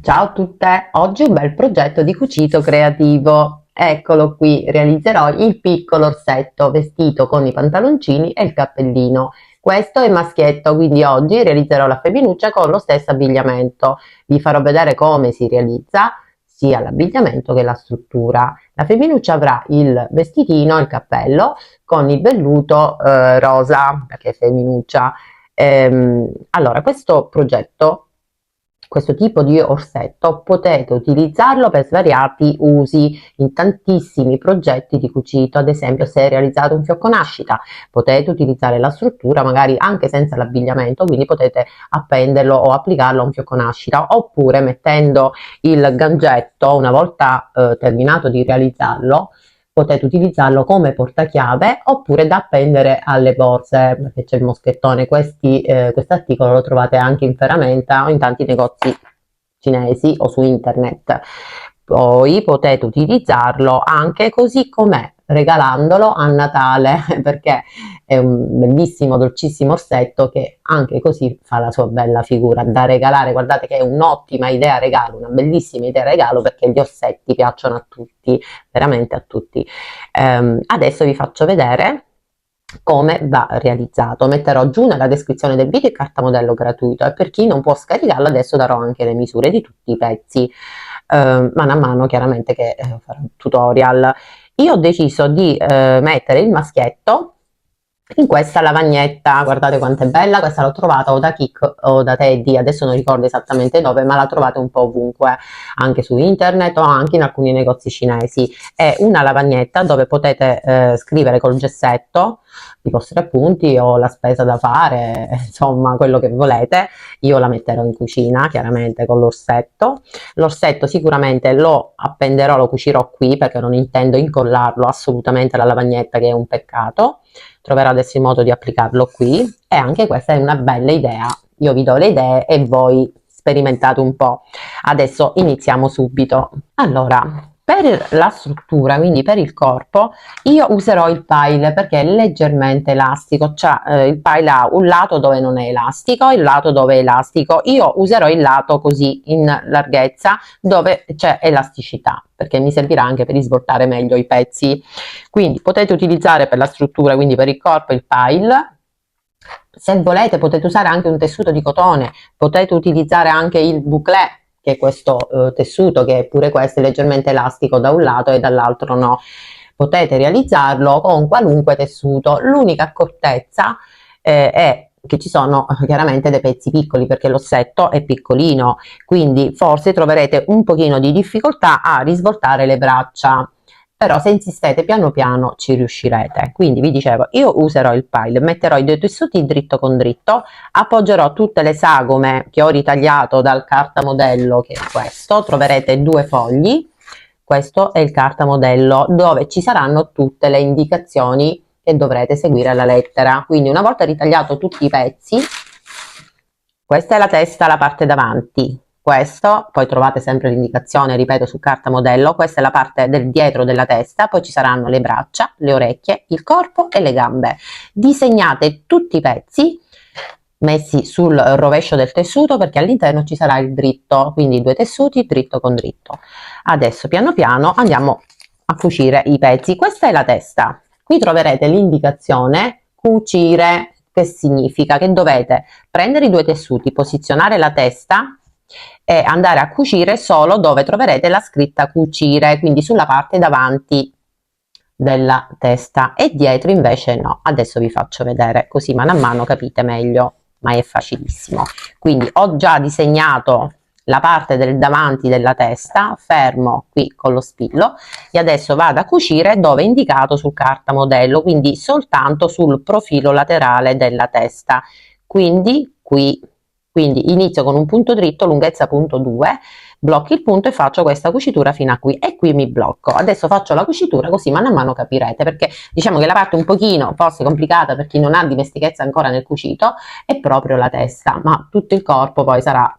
Ciao a tutte, oggi un bel progetto di cucito creativo. Eccolo qui, realizzerò il piccolo orsetto vestito con i pantaloncini e il cappellino. Questo è maschietto, quindi oggi realizzerò la femminuccia con lo stesso abbigliamento. Vi farò vedere come si realizza sia l'abbigliamento che la struttura. La femminuccia avrà il vestitino e il cappello con il velluto rosa, perché è femminuccia. Allora, questo progetto, questo tipo di orsetto, potete utilizzarlo per svariati usi in tantissimi progetti di cucito. Ad esempio, se realizzate un fiocco nascita, potete utilizzare la struttura magari anche senza l'abbigliamento, quindi potete appenderlo o applicarlo a un fiocco nascita, oppure mettendo il gangetto, una volta terminato di realizzarlo, potete utilizzarlo come portachiave oppure da appendere alle borse, perché c'è il moschettone. Questo articolo lo trovate anche in ferramenta o in tanti negozi cinesi o su internet. Poi potete utilizzarlo anche così com'è, regalandolo a Natale, perché è un bellissimo, dolcissimo orsetto che anche così fa la sua bella figura da regalare. Guardate che è un'ottima idea regalo, una bellissima idea regalo, perché gli orsetti piacciono a tutti, veramente a tutti. Adesso vi faccio vedere come va realizzato. Metterò giù nella descrizione del video il cartamodello gratuito, e per chi non può scaricarlo adesso darò anche le misure di tutti i pezzi mano a mano, chiaramente, che farò un tutorial. Io ho deciso di mettere il maschietto in questa lavagnetta. Guardate quanto è bella. Questa l'ho trovata o da Kik o da Teddy, adesso non ricordo esattamente dove, ma la trovate un po' ovunque, anche su internet o anche in alcuni negozi cinesi. È una lavagnetta dove potete scrivere col gessetto i vostri appunti o la spesa da fare, insomma quello che volete. Io la metterò in cucina chiaramente con l'orsetto. L'orsetto sicuramente lo appenderò, lo cucirò qui, perché non intendo incollarlo assolutamente alla lavagnetta, che è un peccato. Troverò adesso il modo di applicarlo qui, e anche questa è una bella idea. Io vi do le idee e voi sperimentate un po'. Adesso iniziamo subito. Allora, per la struttura, quindi per il corpo, io userò il pile perché è leggermente elastico. Cioè, il pile ha un lato dove non è elastico e il lato dove è elastico. Io userò il lato così in larghezza dove c'è elasticità, perché mi servirà anche per svoltare meglio i pezzi. Quindi potete utilizzare per la struttura, quindi per il corpo, il pile. Se volete potete usare anche un tessuto di cotone, potete utilizzare anche il bouclé, che è questo tessuto, che pure questo è leggermente elastico da un lato e dall'altro no. Potete realizzarlo con qualunque tessuto. L'unica accortezza è che ci sono chiaramente dei pezzi piccoli, perché l'ossetto è piccolino, quindi forse troverete un pochino di difficoltà a risvoltare le braccia, però se insistete piano piano ci riuscirete. Quindi vi dicevo, io userò il pile, metterò i due tessuti dritto con dritto, appoggerò tutte le sagome che ho ritagliato dal cartamodello, che è questo. Troverete due fogli, questo è il cartamodello dove ci saranno tutte le indicazioni che dovrete seguire alla lettera. Quindi una volta ritagliato tutti i pezzi, questa è la testa, la parte davanti. Questo, poi trovate sempre l'indicazione, ripeto, su carta modello. Questa è la parte del dietro della testa, poi ci saranno le braccia, le orecchie, il corpo e le gambe. Disegnate tutti i pezzi messi sul rovescio del tessuto, perché all'interno ci sarà il dritto, quindi i due tessuti dritto con dritto. Adesso piano piano andiamo a cucire i pezzi. Questa è la testa. Qui troverete l'indicazione cucire, che significa che dovete prendere i due tessuti, posizionare la testa e andare a cucire solo dove troverete la scritta cucire, quindi sulla parte davanti della testa, e dietro invece no. Adesso vi faccio vedere, così mano a mano capite meglio, ma è facilissimo. Quindi ho già disegnato la parte del davanti della testa, fermo qui con lo spillo, e adesso vado a cucire dove è indicato sul cartamodello, quindi soltanto sul profilo laterale della testa, quindi qui. Quindi inizio con un punto dritto, lunghezza punto 2, blocco il punto e faccio questa cucitura fino a qui, e qui mi blocco. Adesso faccio la cucitura, così mano a mano capirete, perché diciamo che la parte un pochino forse complicata per chi non ha dimestichezza ancora nel cucito è proprio la testa, ma tutto il corpo poi sarà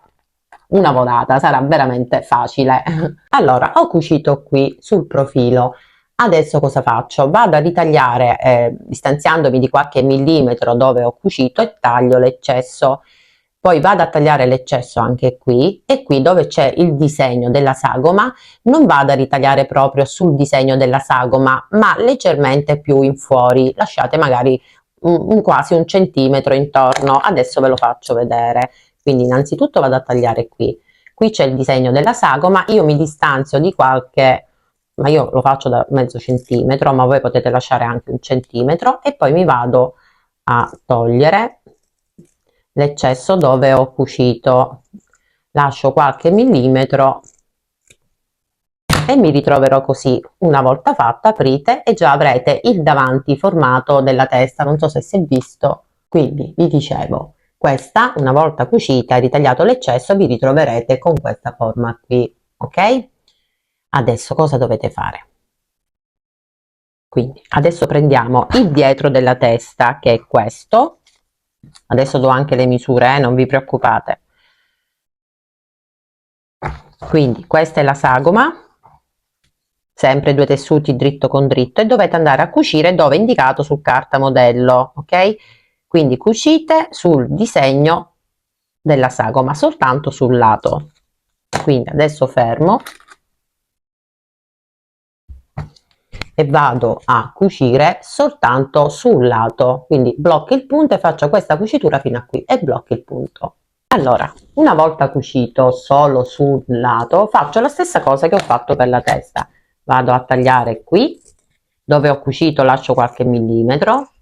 una volata, sarà veramente facile. Allora, ho cucito qui sul profilo. Adesso cosa faccio? Vado a ritagliare, distanziandomi di qualche millimetro dove ho cucito, e taglio l'eccesso. Poi vado a tagliare l'eccesso anche qui, e qui dove c'è il disegno della sagoma non vado a ritagliare proprio sul disegno della sagoma, ma leggermente più in fuori, lasciate magari quasi un centimetro intorno. Adesso ve lo faccio vedere. Quindi innanzitutto vado a tagliare qui c'è il disegno della sagoma, io mi distanzio di qualche, ma io lo faccio da mezzo centimetro, ma voi potete lasciare anche un centimetro, e poi mi vado a togliere l'eccesso dove ho cucito, lascio qualche millimetro e mi ritroverò così. Una volta fatto, aprite e già avrete il davanti formato della testa, non so se si è visto. Quindi vi dicevo, questa una volta cucita e ritagliato l'eccesso vi ritroverete con questa forma qui, ok? Adesso cosa dovete fare? Quindi adesso prendiamo il dietro della testa, che è questo. Adesso do anche le misure, non vi preoccupate. Quindi questa è la sagoma, sempre 2 tessuti dritto con dritto, e dovete andare a cucire dove è indicato sul carta modello, ok? Quindi cucite sul disegno della sagoma, soltanto sul lato. Quindi adesso fermo e vado a cucire soltanto sul lato, quindi blocco il punto e faccio questa cucitura fino a qui e blocco il punto. Allora, una volta cucito solo sul lato, faccio la stessa cosa che ho fatto per la testa. Vado a tagliare qui, dove ho cucito lascio qualche millimetro,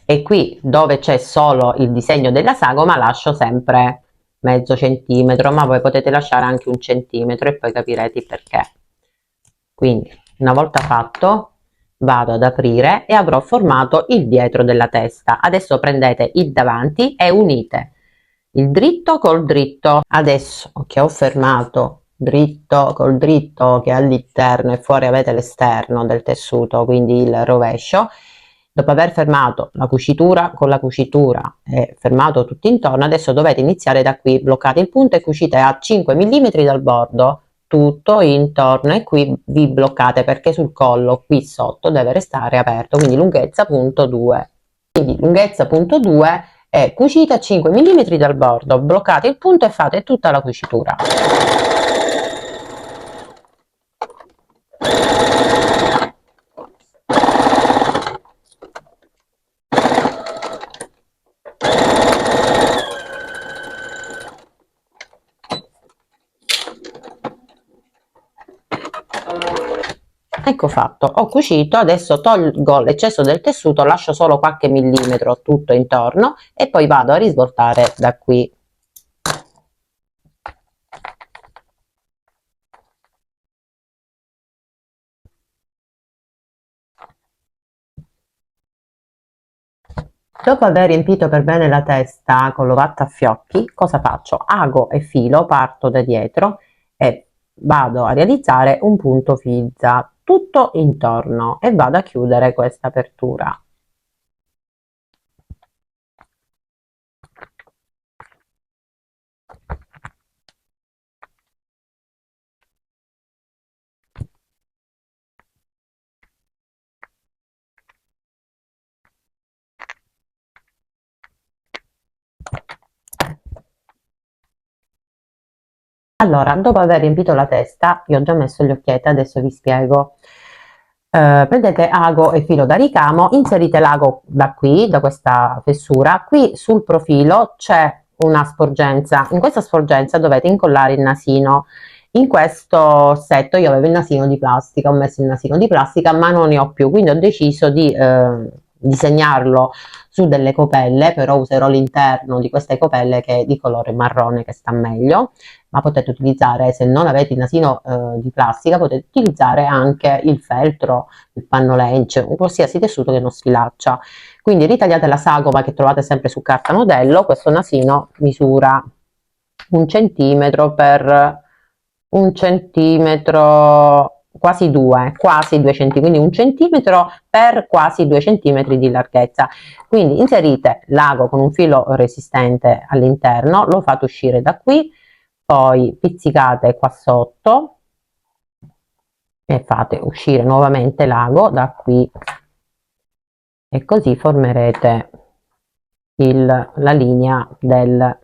e qui dove c'è solo il disegno della sagoma lascio sempre mezzo centimetro, ma voi potete lasciare anche un centimetro e poi capirete il perché. Quindi una volta fatto vado ad aprire e avrò formato il dietro della testa. Adesso prendete il davanti e unite il dritto col dritto. Adesso che ho fermato dritto col dritto, che all'interno e fuori avete l'esterno del tessuto, quindi il rovescio, dopo aver fermato la cucitura con la cucitura e fermato tutto intorno, adesso dovete iniziare da qui, bloccate il punto e cucite a 5 mm dal bordo tutto intorno, e qui vi bloccate perché sul collo qui sotto deve restare aperto, quindi lunghezza punto 2. Quindi lunghezza punto 2 e cucite a 5 mm dal bordo, bloccate il punto e fate tutta la cucitura. Ecco fatto, ho cucito, adesso tolgo l'eccesso del tessuto, lascio solo qualche millimetro tutto intorno e poi vado a risvoltare da qui. Dopo aver riempito per bene la testa con l'ovatta a fiocchi, cosa faccio? Ago e filo, parto da dietro e vado a realizzare un punto filza tutto intorno e vado a chiudere questa apertura. Allora, dopo aver riempito la testa, io ho già messo gli occhietti, adesso vi spiego. Prendete ago e filo da ricamo, inserite l'ago da qui, da questa fessura, qui sul profilo c'è una sporgenza, in questa sporgenza dovete incollare il nasino. In questo ossetto io avevo il nasino di plastica, ho messo il nasino di plastica ma non ne ho più, quindi ho deciso di disegnarlo su delle copelle, però userò l'interno di queste copelle che è di colore marrone, che sta meglio, ma potete utilizzare, se non avete il nasino di plastica, potete utilizzare anche il feltro, il pannolencio, un qualsiasi tessuto che non sfilaccia. Quindi ritagliate la sagoma che trovate sempre su carta modello, questo nasino misura 1 centimetro per 1 centimetro, quasi 2 centimetri, quindi 1 centimetro per quasi 2 centimetri di larghezza. Quindi inserite l'ago con un filo resistente all'interno, lo fate uscire da qui, poi pizzicate qua sotto e fate uscire nuovamente l'ago da qui, e così formerete la linea del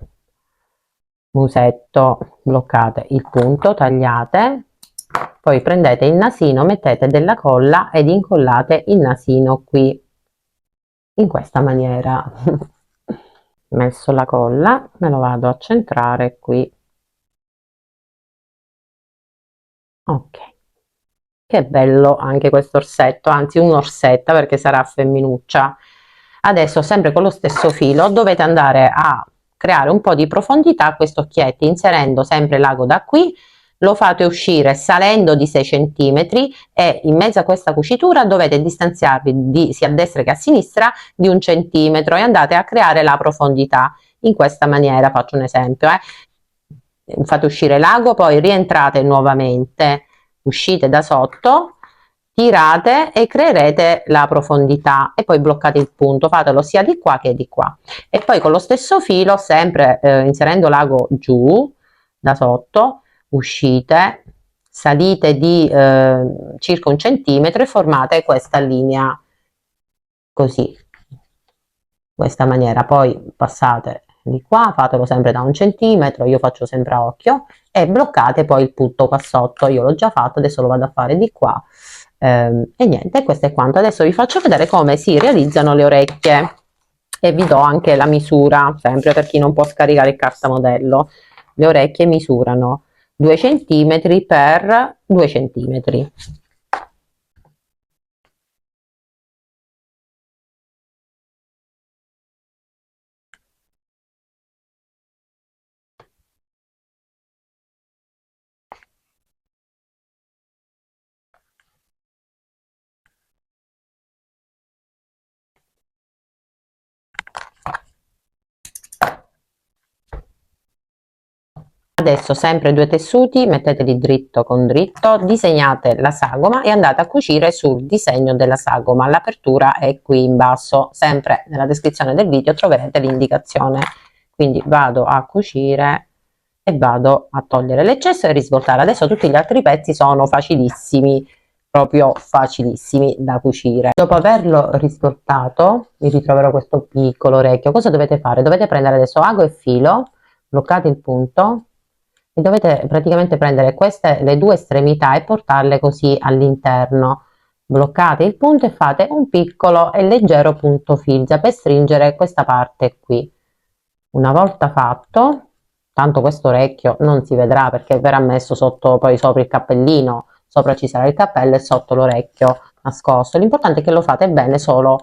musetto, bloccate il punto, tagliate, poi prendete il nasino, mettete della colla ed incollate il nasino qui in questa maniera. Messo la colla, me lo vado a centrare qui. Ok, che bello anche questo orsetto, anzi un'orsetta perché sarà femminuccia. Adesso sempre con lo stesso filo dovete andare a creare un po' di profondità a questi occhietti, inserendo sempre l'ago da qui, lo fate uscire salendo di 6 cm e in mezzo a questa cucitura dovete distanziarvi sia a destra che a sinistra di 1 centimetro e andate a creare la profondità in questa maniera. Faccio un esempio, fate uscire l'ago, poi rientrate nuovamente, uscite da sotto, tirate e creerete la profondità e poi bloccate il punto, fatelo sia di qua che di qua e poi con lo stesso filo, sempre inserendo l'ago giù da sotto, uscite, salite di circa 1 centimetro e formate questa linea così, questa maniera, poi passate di qua, fatelo sempre da 1 centimetro, io faccio sempre a occhio e bloccate poi il punto qua sotto, io l'ho già fatto, adesso lo vado a fare di qua e niente, questo è quanto. Adesso vi faccio vedere come si realizzano le orecchie e vi do anche la misura, sempre per chi non può scaricare il cartamodello. Le orecchie misurano 2 centimetri per 2 centimetri. Adesso sempre 2 tessuti, metteteli dritto con dritto, disegnate la sagoma e andate a cucire sul disegno della sagoma. L'apertura è qui in basso, sempre nella descrizione del video troverete l'indicazione. Quindi vado a cucire e vado a togliere l'eccesso e risvoltare. Adesso tutti gli altri pezzi sono facilissimi, proprio facilissimi da cucire. Dopo averlo risvoltato, mi ritroverò questo piccolo orecchio. Cosa dovete fare? Dovete prendere adesso ago e filo, bloccate il punto e dovete praticamente prendere queste le due estremità e portarle così all'interno. Bloccate il punto e fate un piccolo e leggero punto filza per stringere questa parte qui. Una volta fatto, tanto questo orecchio non si vedrà perché verrà messo sotto, poi sopra il cappellino, sopra ci sarà il cappello e sotto l'orecchio nascosto. L'importante è che lo fate bene solo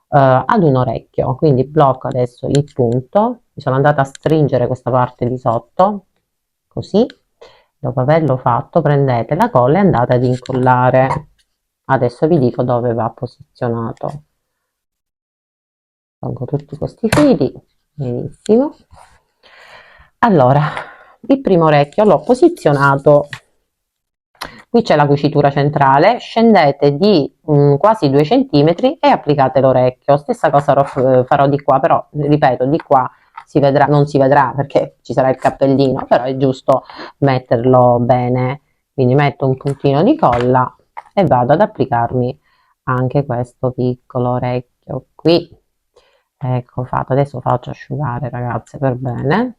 ad un orecchio. Quindi blocco adesso il punto, mi sono andata a stringere questa parte di sotto così. Dopo averlo fatto prendete la colla e andate ad incollare. Adesso vi dico dove va posizionato. Tolgo tutti questi fili, benissimo. Allora, il primo orecchio l'ho posizionato, qui c'è la cucitura centrale, scendete di quasi 2 centimetri e applicate l'orecchio. Stessa cosa farò di qua, però ripeto, di qua si vedrà, non si vedrà perché ci sarà il cappellino, però è giusto metterlo bene. Quindi metto un puntino di colla e vado ad applicarmi anche questo piccolo orecchio qui. Ecco fatto, adesso faccio asciugare ragazze per bene.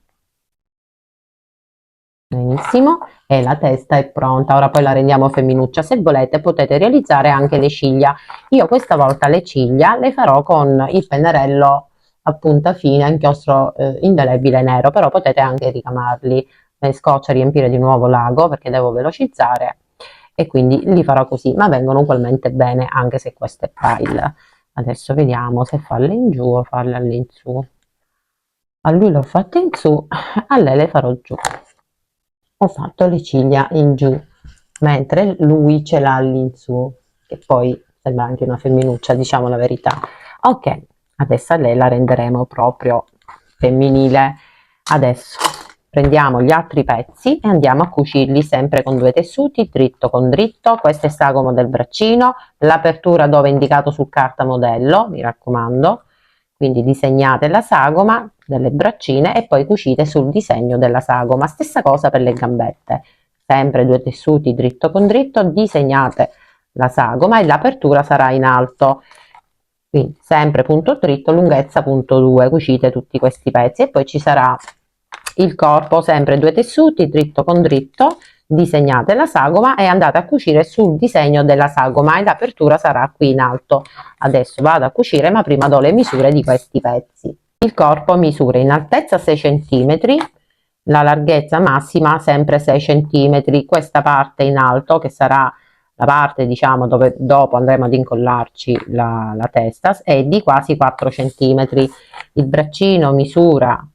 Benissimo, e la testa è pronta. Ora poi la rendiamo femminuccia. Se volete potete realizzare anche le ciglia. Io questa volta le ciglia le farò con il pennarello a punta fine a inchiostro indelebile nero, però potete anche ricamarli. Scoccia riempire di nuovo l'ago perché devo velocizzare e quindi li farò così, ma vengono ugualmente bene anche se questo è pile. Adesso vediamo se farle in giù o farle all'insù. A lui l'ho fatte in su, a lei le farò giù. Ho fatto le ciglia in giù, mentre lui ce l'ha all'insù, che poi sembra anche una femminuccia, diciamo la verità. Ok, adesso a lei la renderemo proprio femminile. Adesso prendiamo gli altri pezzi e andiamo a cucirli sempre con 2 tessuti, dritto con dritto. Questo è il sagomo del braccino, l'apertura dove è indicato sul cartamodello, mi raccomando. Quindi disegnate la sagoma delle braccine e poi cucite sul disegno della sagoma. Stessa cosa per le gambette, sempre 2 tessuti dritto con dritto, disegnate la sagoma e l'apertura sarà in alto. quindi sempre punto dritto, lunghezza punto 2, cucite tutti questi pezzi e poi ci sarà il corpo, sempre 2 tessuti, dritto con dritto, disegnate la sagoma e andate a cucire sul disegno della sagoma e l'apertura sarà qui in alto. Adesso vado a cucire, ma prima do le misure di questi pezzi. Il corpo misura in altezza 6 cm, la larghezza massima sempre 6 cm, questa parte in alto che sarà la parte diciamo dove dopo andremo ad incollarci la testa è di quasi 4 cm, il braccino misura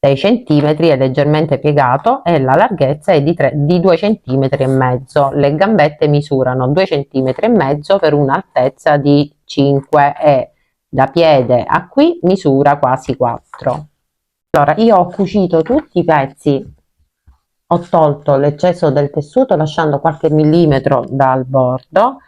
6 cm, è leggermente piegato e la larghezza è di 2 cm e mezzo, le gambette misurano 2 cm e mezzo per un'altezza di 5 e da piede a qui misura quasi 4. Allora io ho cucito tutti i pezzi, ho tolto l'eccesso del tessuto lasciando qualche millimetro dal bordo,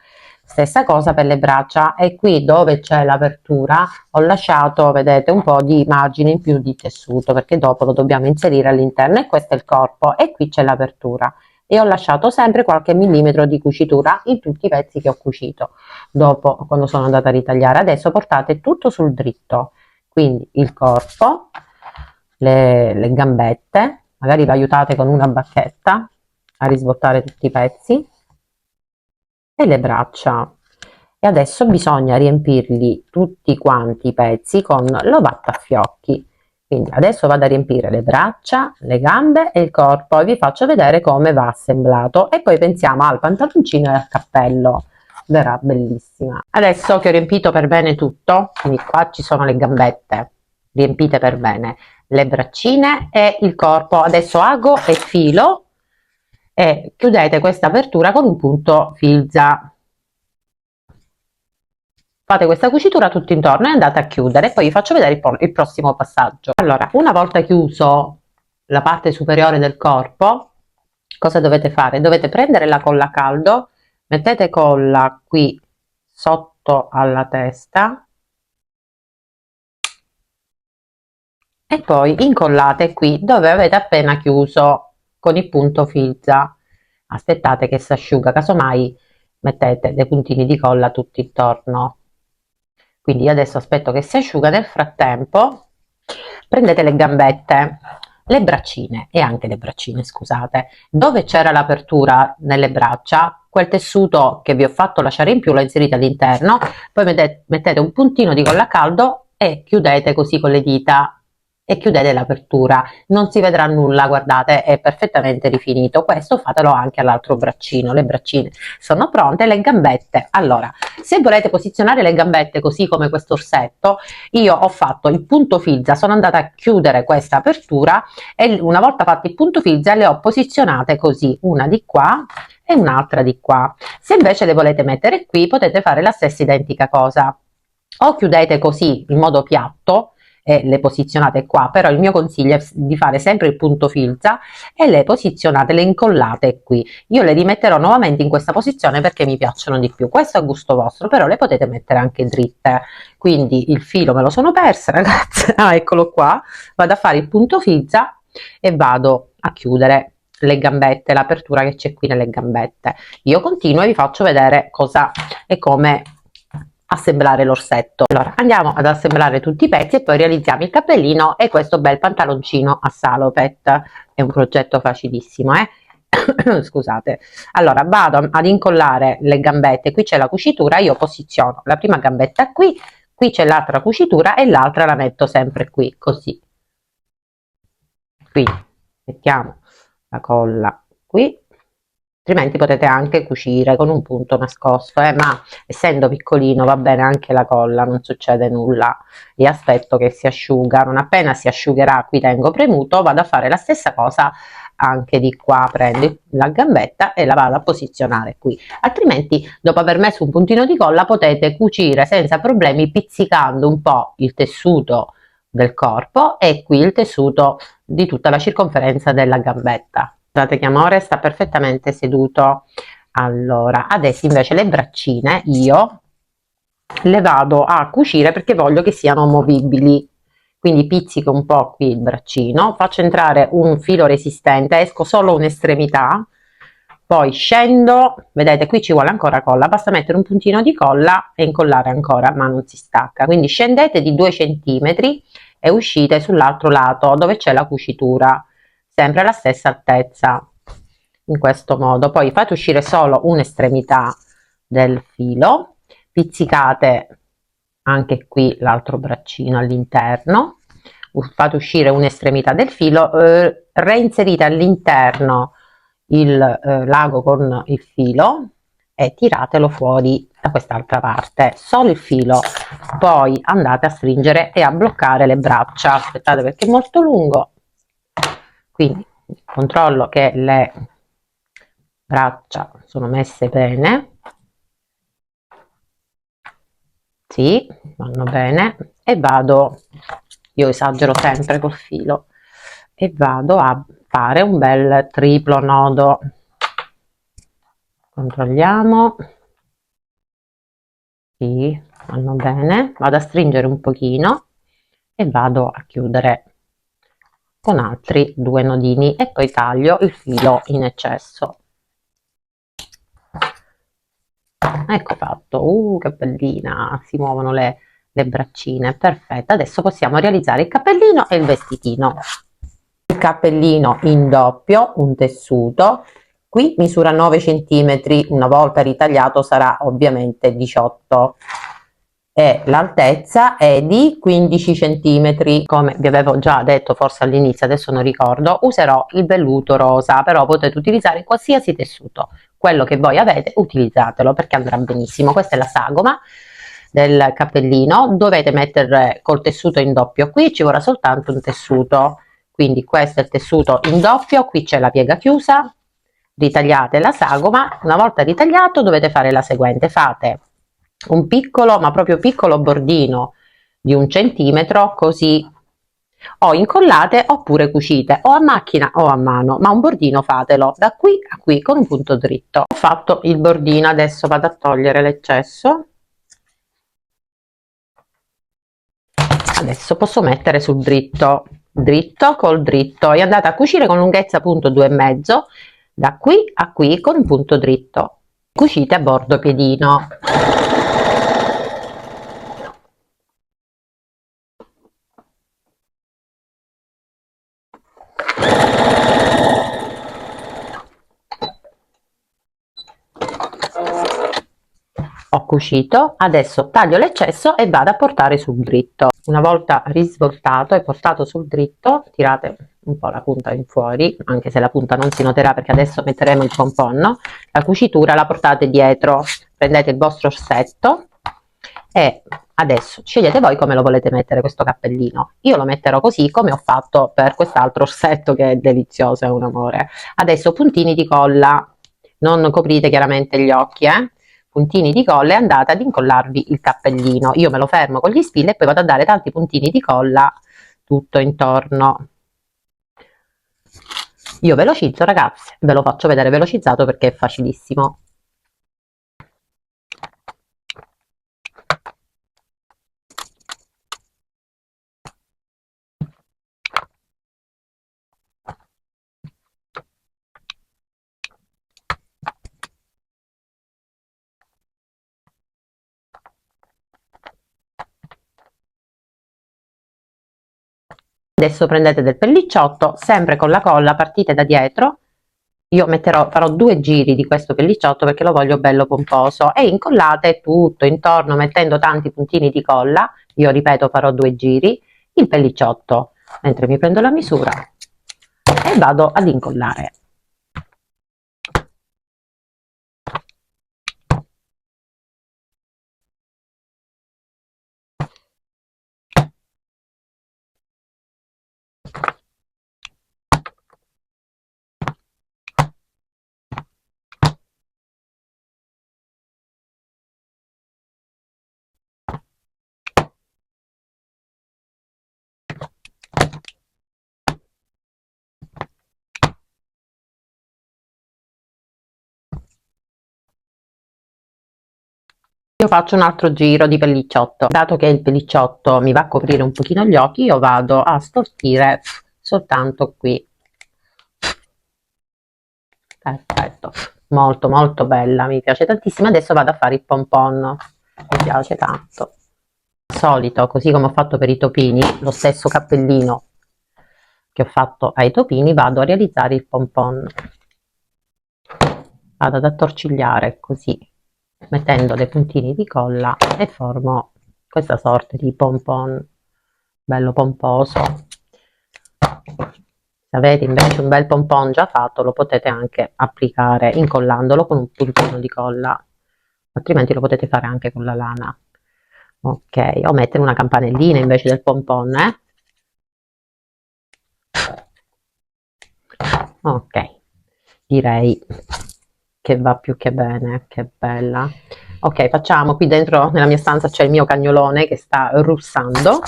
stessa cosa per le braccia e qui dove c'è l'apertura ho lasciato, vedete, un po' di margine in più di tessuto perché dopo lo dobbiamo inserire all'interno e questo è il corpo e qui c'è l'apertura e ho lasciato sempre qualche millimetro di cucitura in tutti i pezzi che ho cucito dopo quando sono andata a ritagliare. Adesso portate tutto sul dritto, quindi il corpo, le gambette, magari lo aiutate con una bacchetta a risvoltare tutti i pezzi e le braccia e adesso bisogna riempirli tutti quanti i pezzi con l'ovattafiocchi. Quindi adesso vado a riempire le braccia, le gambe e il corpo e vi faccio vedere come va assemblato e poi pensiamo al pantaloncino e al cappello, verrà bellissima. Adesso che ho riempito per bene tutto, quindi qua ci sono le gambette riempite per bene, le braccine e il corpo, adesso ago e filo e chiudete questa apertura con un punto filza. Fate questa cucitura tutto intorno e andate a chiudere, poi vi faccio vedere il prossimo passaggio. Allora, una volta chiuso la parte superiore del corpo, cosa dovete fare? Dovete prendere la colla a caldo, mettete colla qui sotto alla testa e poi incollate qui dove avete appena chiuso con il punto filza. Aspettate che si asciuga, casomai mettete dei puntini di colla tutti intorno. Quindi adesso aspetto che si asciuga, nel frattempo prendete le gambette, le braccine e anche le braccine, scusate, dove c'era l'apertura nelle braccia, quel tessuto che vi ho fatto lasciare in più lo inserite all'interno, poi mettete un puntino di colla a caldo e chiudete così con le dita e chiudete l'apertura, non si vedrà nulla, guardate, è perfettamente rifinito. Questo fatelo anche all'altro braccino, le braccine sono pronte, le gambette. Allora, se volete posizionare le gambette così come questo orsetto, io ho fatto il punto filza, sono andata a chiudere questa apertura e una volta fatto il punto filza le ho posizionate così, una di qua e un'altra di qua. Se invece le volete mettere qui potete fare la stessa identica cosa, o chiudete così in modo piatto e le posizionate qua, però il mio consiglio è di fare sempre il punto filza e le posizionate, le incollate qui. Io le rimetterò nuovamente in questa posizione perché mi piacciono di più, questo è a gusto vostro, però le potete mettere anche dritte. Quindi il filo me lo sono persa, ragazzi. Ah, eccolo qua, vado a fare il punto filza e vado a chiudere le gambette, l'apertura che c'è qui nelle gambette. Io continuo e vi faccio vedere cosa e come assemblare l'orsetto. Allora andiamo ad assemblare tutti i pezzi e poi realizziamo il cappellino e questo bel pantaloncino a salopet. È un progetto facilissimo, scusate. Allora vado ad incollare le gambette, qui c'è la cucitura, io posiziono la prima gambetta qui c'è l'altra cucitura e l'altra la metto sempre qui, così. Quindi mettiamo la colla qui, altrimenti potete anche cucire con un punto nascosto, ma essendo piccolino va bene anche la colla, non succede nulla. E aspetto che si asciuga, non appena si asciugherà, qui tengo premuto, vado a fare la stessa cosa anche di qua, prendo la gambetta e la vado a posizionare qui, altrimenti dopo aver messo un puntino di colla potete cucire senza problemi pizzicando un po' il tessuto del corpo e qui il tessuto di tutta la circonferenza della gambetta. Guardate che amore, sta perfettamente seduto. Allora adesso invece le braccine io le vado a cucire perché voglio che siano movibili, quindi pizzico un po' qui il braccino, faccio entrare un filo resistente, esco solo un'estremità Poi scendo, vedete qui ci vuole ancora colla, basta mettere un puntino di colla e incollare ancora, ma non si stacca. Quindi scendete di 2 centimetri e uscite sull'altro lato dove c'è la cucitura, sempre alla stessa altezza, in questo modo. Poi fate uscire solo un'estremità del filo, pizzicate anche qui l'altro braccino all'interno, fate uscire un'estremità del filo, reinserite all'interno il l'ago con il filo e tiratelo fuori da quest'altra parte, solo il filo. Poi andate a stringere e a bloccare le braccia, aspettate perché è molto lungo, quindi controllo che le braccia sono messe bene, sì, vanno bene, e vado, io esagero sempre col filo, e vado a fare un bel triplo nodo. Controlliamo, sì, vanno bene, vado a stringere un pochino e vado a chiudere con altri 2 nodini e poi taglio il filo in eccesso. Ecco fatto, che bellina, si muovono le braccine, perfetto. Adesso possiamo realizzare il cappellino e il vestitino. Il cappellino in doppio, un tessuto, qui misura 9 centimetri, una volta ritagliato sarà ovviamente 18 e l'altezza è di 15 centimetri. Come vi avevo già detto forse all'inizio, adesso non ricordo, userò il velluto rosa, però potete utilizzare qualsiasi tessuto, quello che voi avete utilizzatelo perché andrà benissimo. Questa è la sagoma del cappellino, dovete mettere col tessuto in doppio, qui ci vorrà soltanto un tessuto, quindi questo è il tessuto in doppio, qui c'è la piega chiusa, ritagliate la sagoma, una volta ritagliato dovete fare la seguente, fate un piccolo, ma proprio piccolo bordino di 1 centimetro, così o incollate oppure cucite o a macchina o a mano, ma un bordino fatelo da qui a qui con un punto dritto. Ho fatto il bordino, adesso vado a togliere l'eccesso, adesso posso mettere sul dritto, dritto col dritto, e andate a cucire con lunghezza punto 2,5 da qui a qui con un punto dritto, cucite a bordo piedino. Ho cucito, adesso taglio l'eccesso e vado a portare sul dritto. Una volta risvoltato e portato sul dritto, tirate un po' la punta in fuori, anche se la punta non si noterà perché adesso metteremo il pomponno. La cucitura la portate dietro, prendete il vostro orsetto e adesso scegliete voi come lo volete mettere questo cappellino. Io lo metterò così come ho fatto per quest'altro orsetto che è delizioso, è un amore. Adesso puntini di colla, non coprite chiaramente gli occhi, puntini di colla e andate ad incollarvi il cappellino. Io me lo fermo con gli spilli e poi vado a dare tanti puntini di colla tutto intorno. Io velocizzo ragazzi, ve lo faccio vedere velocizzato perché è facilissimo. Adesso prendete del pellicciotto, sempre con la colla, partite da dietro. Io farò 2 giri di questo pellicciotto perché lo voglio bello pomposo e incollate tutto intorno mettendo tanti puntini di colla. Io ripeto, farò 2 giri, il pellicciotto, mentre mi prendo la misura e vado ad incollare. Io faccio un altro giro di pellicciotto, dato che il pellicciotto mi va a coprire un pochino gli occhi, io vado a stortire soltanto qui. Perfetto. molto molto bella, mi piace tantissimo. Adesso vado a fare il pompon, mi piace tanto. Al solito, così come ho fatto per i topini, lo stesso cappellino che ho fatto ai topini, vado a realizzare il pompon. Vado ad attorcigliare così, mettendo dei puntini di colla, e formo questa sorta di pompon bello pomposo. Se avete invece un bel pompon già fatto, lo potete anche applicare incollandolo con un puntino di colla, altrimenti lo potete fare anche con la lana. Ok, o mettere una campanellina invece del pompon, ok, direi che va più che bene, che bella. Ok, facciamo, qui dentro nella mia stanza c'è il mio cagnolone che sta russando,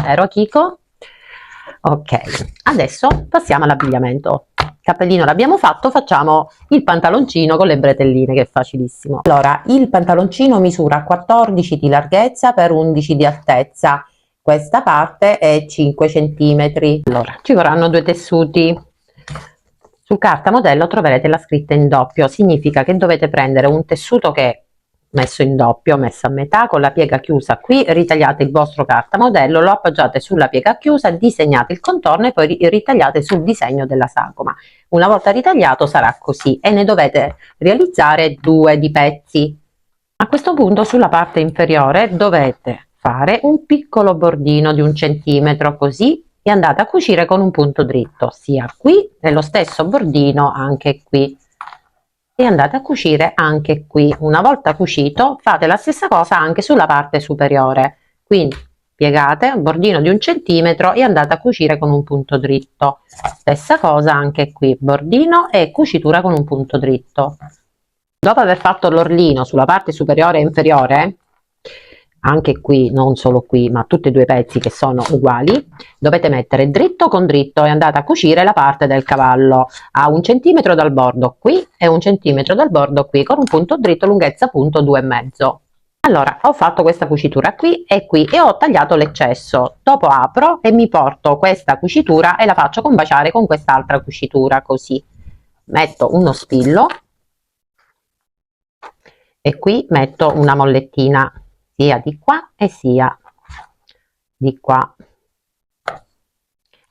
vero Kiko? Ok, adesso passiamo all'abbigliamento. Cappellino l'abbiamo fatto, facciamo il pantaloncino con le bretelline, che è facilissimo. Allora, il pantaloncino misura 14 di larghezza per 11 di altezza. Questa parte è 5 cm. Allora, ci vorranno due tessuti. Su carta modello troverete la scritta in doppio, significa che dovete prendere un tessuto che è messo in doppio, messo a metà, con la piega chiusa qui, ritagliate il vostro carta modello, lo appoggiate sulla piega chiusa, disegnate il contorno e poi ritagliate sul disegno della sagoma. Una volta ritagliato sarà così e ne dovete realizzare due di pezzi. A questo punto sulla parte inferiore dovete fare un piccolo bordino di 1 centimetro, così, e andate a cucire con un punto dritto, sia qui e lo stesso bordino anche qui, e andate a cucire anche qui. Una volta cucito fate la stessa cosa anche sulla parte superiore, quindi piegate un bordino di 1 centimetro e andate a cucire con un punto dritto. Stessa cosa anche qui, bordino e cucitura con un punto dritto. Dopo aver fatto l'orlino sulla parte superiore e inferiore, anche qui, non solo qui, ma tutti e due i pezzi che sono uguali, dovete mettere dritto con dritto e andate a cucire la parte del cavallo a 1 centimetro dal bordo qui e 1 centimetro dal bordo qui, con un punto dritto, lunghezza appunto 2,5. Allora, ho fatto questa cucitura qui e ho tagliato l'eccesso. Dopo apro e mi porto questa cucitura e la faccio combaciare con quest'altra cucitura, così. Metto uno spillo e qui metto una mollettina sia di qua e sia di qua.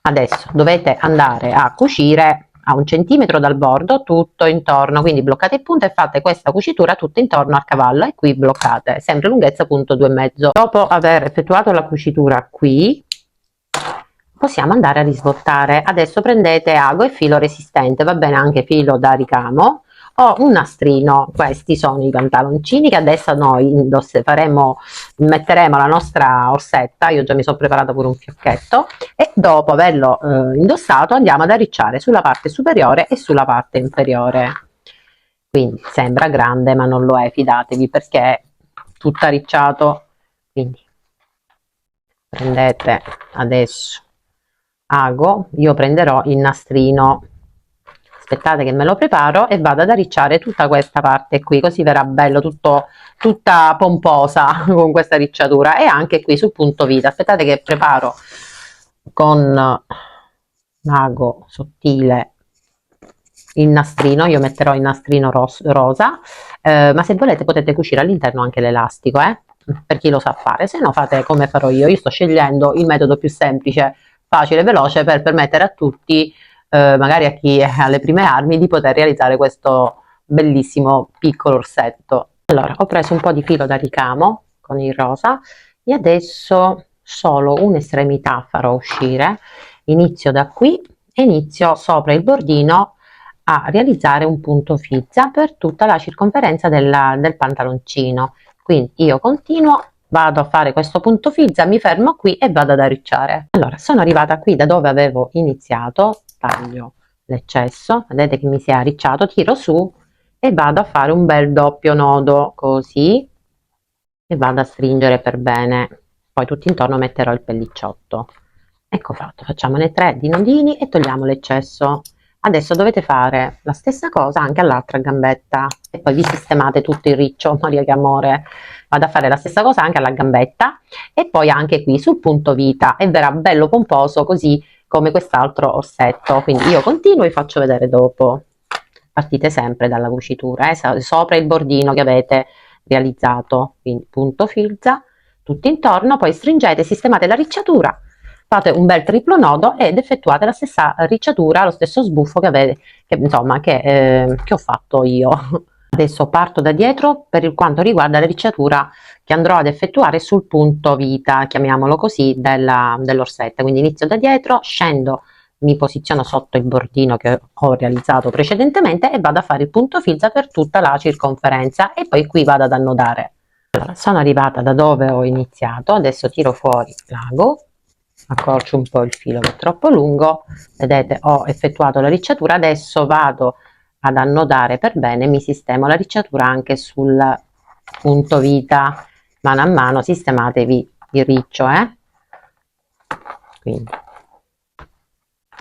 Adesso dovete andare a cucire a 1 centimetro dal bordo tutto intorno, quindi bloccate il punto e fate questa cucitura tutto intorno al cavallo, e qui bloccate, sempre lunghezza punto 2,5. Dopo aver effettuato la cucitura qui, possiamo andare a risvoltare. Adesso prendete ago e filo resistente, va bene anche filo da ricamo, o un nastrino. Questi sono i pantaloncini che adesso noi metteremo la nostra orsetta. Io già mi sono preparata pure un fiocchetto, e dopo averlo indossato andiamo ad arricciare sulla parte superiore e sulla parte inferiore. Quindi sembra grande ma non lo è, fidatevi, perché è tutto arricciato. Quindi prendete adesso ago, io prenderò il nastrino, aspettate che me lo preparo, e vado ad arricciare tutta questa parte qui, così verrà bello tutta pomposa con questa arricciatura. E anche qui sul punto vita, aspettate che preparo con l'ago sottile il nastrino. Io metterò il nastrino rosa, ma se volete potete cucire all'interno anche l'elastico, per chi lo sa fare, se no fate come farò io sto scegliendo il metodo più semplice, facile e veloce, per permettere a tutti, magari a chi è alle prime armi, di poter realizzare questo bellissimo piccolo orsetto. Allora, ho preso un po' di filo da ricamo con il rosa e adesso solo un'estremità farò uscire. Inizio da qui e inizio sopra il bordino a realizzare un punto fizza per tutta la circonferenza del pantaloncino. Quindi io continuo, vado a fare questo punto fizza, mi fermo qui e vado ad arricciare. Allora, sono arrivata qui da dove avevo iniziato, taglio l'eccesso, vedete che mi si è arricciato, tiro su e vado a fare un bel doppio nodo, così, e vado a stringere per bene. Poi tutto intorno metterò il pellicciotto. Ecco fatto, facciamone 3 di nodini e togliamo l'eccesso. Adesso dovete fare la stessa cosa anche all'altra gambetta e poi vi sistemate tutto il riccio, Maria che amore. Vado a fare la stessa cosa anche alla gambetta e poi anche qui sul punto vita, e verrà bello pomposo così come quest'altro orsetto. Quindi io continuo e vi faccio vedere dopo. partite sempre dalla cucitura, sopra il bordino che avete realizzato, quindi punto filza, tutto intorno, poi stringete, sistemate la ricciatura, fate un bel triplo nodo ed effettuate la stessa ricciatura, lo stesso sbuffo che avete, che ho fatto io. Adesso parto da dietro per quanto riguarda la ricciatura che andrò ad effettuare sul punto vita, chiamiamolo così, dell'orsetta. Quindi inizio da dietro, scendo, mi posiziono sotto il bordino che ho realizzato precedentemente e vado a fare il punto filza per tutta la circonferenza e poi qui vado ad annodare. Allora, sono arrivata da dove ho iniziato, adesso tiro fuori l'ago, accorcio un po' il filo che è troppo lungo, vedete ho effettuato la ricciatura, adesso vado ad annodare per bene, mi sistemo la ricciatura anche sul punto vita, mano a mano sistematevi il riccio, quindi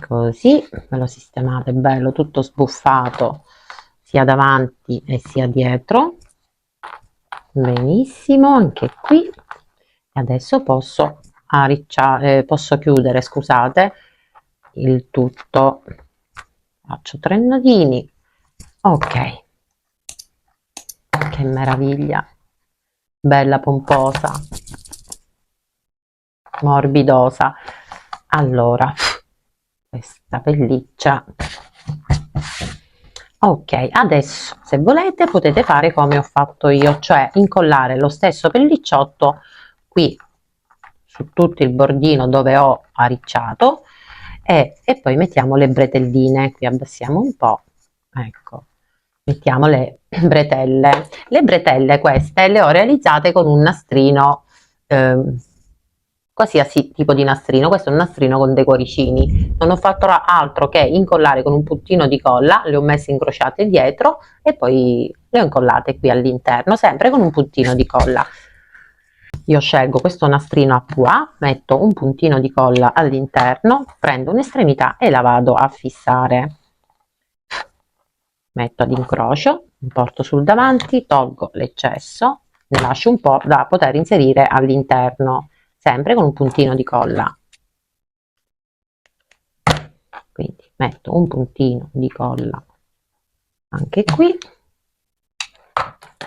così ve lo sistemate bello tutto sbuffato sia davanti e sia dietro, benissimo, anche qui. Adesso posso posso chiudere, scusate, il tutto, faccio 3 nodini, ok, che meraviglia, bella pomposa, morbidosa. Allora, questa pelliccia, ok, adesso se volete potete fare come ho fatto io, cioè incollare lo stesso pellicciotto qui su tutto il bordino dove ho arricciato e poi mettiamo le bretelline, qui abbassiamo un po', ecco, mettiamo le bretelle. Le bretelle queste le ho realizzate con un nastrino, qualsiasi tipo di nastrino, questo è un nastrino con dei cuoricini, non ho fatto altro che incollare con un puntino di colla, le ho messe incrociate dietro e poi le ho incollate qui all'interno, sempre con un puntino di colla. Io scelgo questo nastrino a pois, metto un puntino di colla all'interno, prendo un'estremità e la vado a fissare, metto ad incrocio, mi porto sul davanti, tolgo l'eccesso, ne lascio un po' da poter inserire all'interno, sempre con un puntino di colla. Quindi metto un puntino di colla anche qui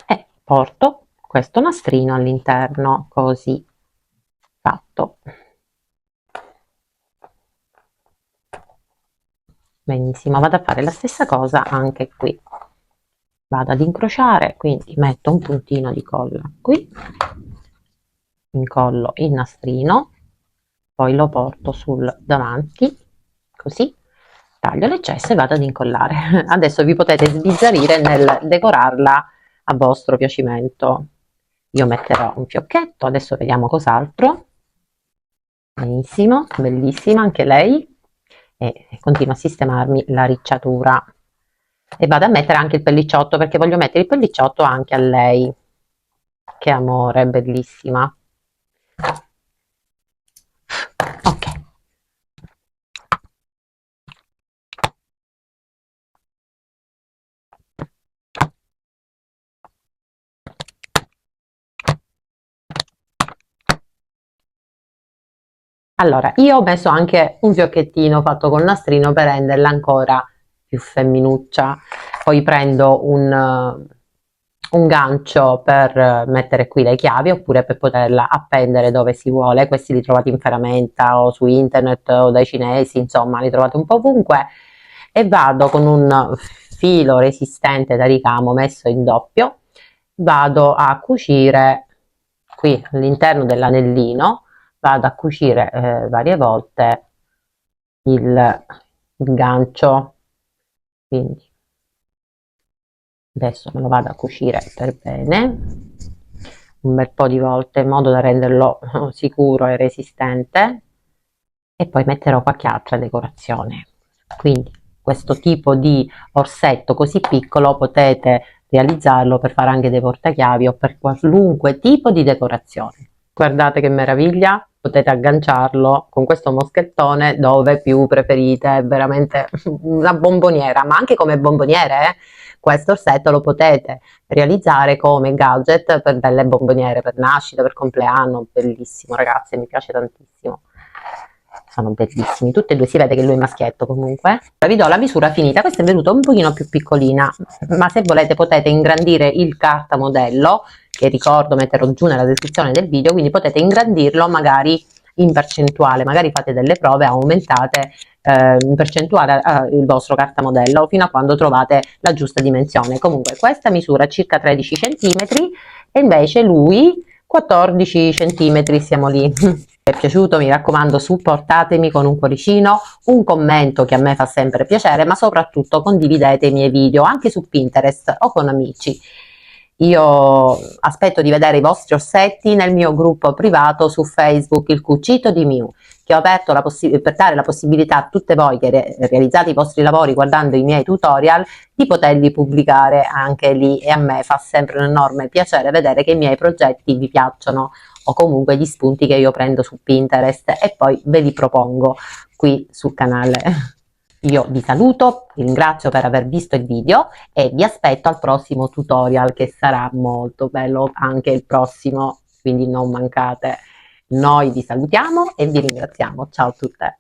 e porto questo nastrino all'interno, così fatto. Benissimo, vado a fare la stessa cosa anche qui, vado ad incrociare, quindi metto un puntino di colla qui, incollo il nastrino, poi lo porto sul davanti, così, taglio l'eccesso e vado ad incollare. Adesso vi potete sbizzarrire nel decorarla a vostro piacimento. Io metterò un fiocchetto, adesso vediamo cos'altro. Benissimo, bellissima anche lei. E continuo a sistemarmi la ricciatura e vado a mettere anche il pellicciotto perché voglio mettere il pellicciotto anche a lei. Che amore, bellissima. Ok. Allora, io ho messo anche un fiocchettino fatto col nastrino per renderla ancora più femminuccia. Poi prendo un gancio per mettere qui le chiavi oppure per poterla appendere dove si vuole. Questi li trovate in ferramenta o su internet o dai cinesi, insomma, li trovate un po' ovunque. E vado con un filo resistente da ricamo messo in doppio, vado a cucire qui all'interno dell'anellino, vado a cucire varie volte il gancio, quindi adesso me lo vado a cucire per bene un bel po' di volte in modo da renderlo sicuro e resistente e poi metterò qualche altra decorazione. Quindi questo tipo di orsetto così piccolo potete realizzarlo per fare anche dei portachiavi o per qualunque tipo di decorazione. Guardate che meraviglia, potete agganciarlo con questo moschettone dove più preferite, è veramente una bomboniera, ma anche come bomboniere, questo orsetto lo potete realizzare come gadget per delle bomboniere, per nascita, per compleanno, bellissimo ragazzi, mi piace tantissimo. sono bellissimi, tutti e due, si vede che lui è maschietto comunque. Vi do la misura finita, questa è venuta un pochino più piccolina, ma se volete potete ingrandire il cartamodello, che ricordo metterò giù nella descrizione del video, quindi potete ingrandirlo magari in percentuale, magari fate delle prove, aumentate in percentuale il vostro cartamodello fino a quando trovate la giusta dimensione. Comunque questa misura circa 13 cm e invece lui 14 cm, siamo lì. Vi è piaciuto? Mi raccomando, supportatemi con un cuoricino, un commento che a me fa sempre piacere, ma soprattutto condividete i miei video anche su Pinterest o con amici. Io aspetto di vedere i vostri orsetti nel mio gruppo privato su Facebook, il Cucito di Miu, che ho aperto per dare la possibilità a tutte voi che realizzate i vostri lavori guardando i miei tutorial di poterli pubblicare anche lì, e a me fa sempre un enorme piacere vedere che i miei progetti vi piacciono, o comunque gli spunti che io prendo su Pinterest e poi ve li propongo qui sul canale. Io vi saluto, vi ringrazio per aver visto il video e vi aspetto al prossimo tutorial, che sarà molto bello anche il prossimo, quindi non mancate. Noi vi salutiamo e vi ringraziamo. Ciao a tutte.